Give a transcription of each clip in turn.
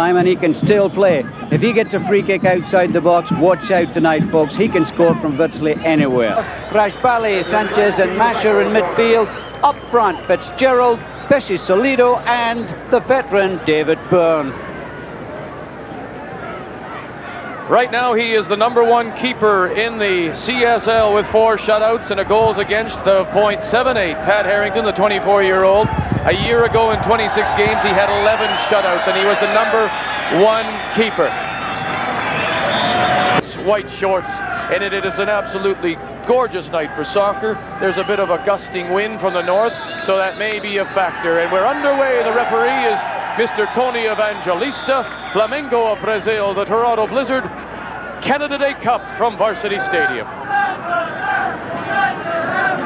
And he can still play. If he gets a free kick outside the box, watch out tonight, folks. He can score from virtually anywhere. Rashbali, Sanchez and Masher in midfield. Up front, Fitzgerald, Pesci Solido and the veteran David Byrne. Right now he is the #1 keeper in the CSL with 4 shutouts and a goals against of .78. Pat Harrington, the 24-year-old. A year ago in 26 games he had 11 shutouts and he was the #1 keeper. White shorts, and it is an absolutely gorgeous night for soccer. There's a bit of a gusting wind from the north, so that may be a factor. And we're underway. The referee is Mr. Tony Evangelista. Flamengo of Brazil, the Toronto Blizzard, Canada Day Cup from Varsity Stadium.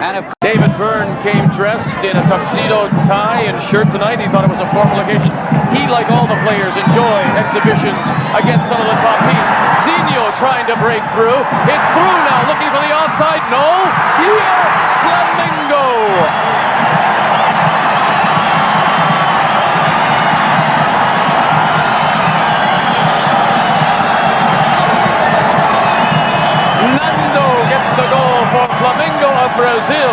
And if David Byrne came dressed in a tuxedo tie and shirt tonight, he thought it was a formal occasion. He, like all the players, enjoy exhibitions against some of the top teams. Zico trying to break through. It's through now, looking for the offside. No! Yes! Flamengo! Flamengo of Brazil.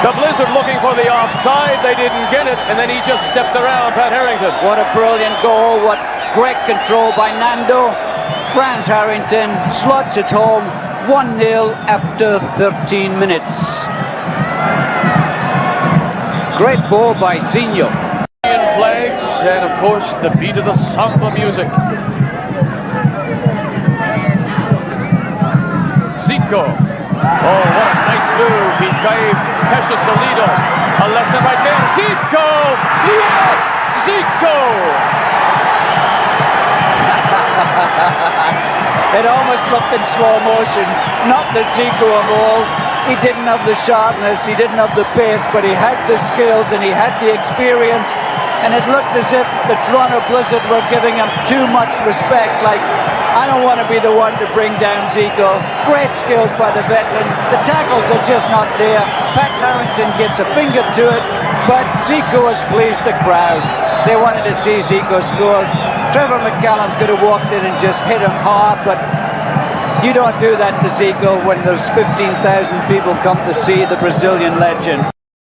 The Blizzard looking for the offside. They didn't get it, and then he just stepped around Pat Harrington. What a brilliant goal. What great control by Nando. Grant Harrington slots it home. 1-0 after 13 minutes. Great ball by Zico. Flags, and of course the beat of the samba music. Zico. Oh, what a nice move. He gave Pesci Solido a lesson right there. Zico! Yes! Zico! It almost looked in slow motion. Not the Zico of all. He didn't have the sharpness, he didn't have the pace, but he had the skills and he had the experience. And it looked as if the Toronto Blizzard were giving him too much respect. Like, I don't want to be the one to bring down Zico. Great skills by the veteran. The tackles are just not there. Pat Harrington gets a finger to it, but Zico has pleased the crowd. They wanted to see Zico score. Trevor McCallum could have walked in and just hit him hard, but you don't do that to Zico when there's 15,000 people come to see the Brazilian legend.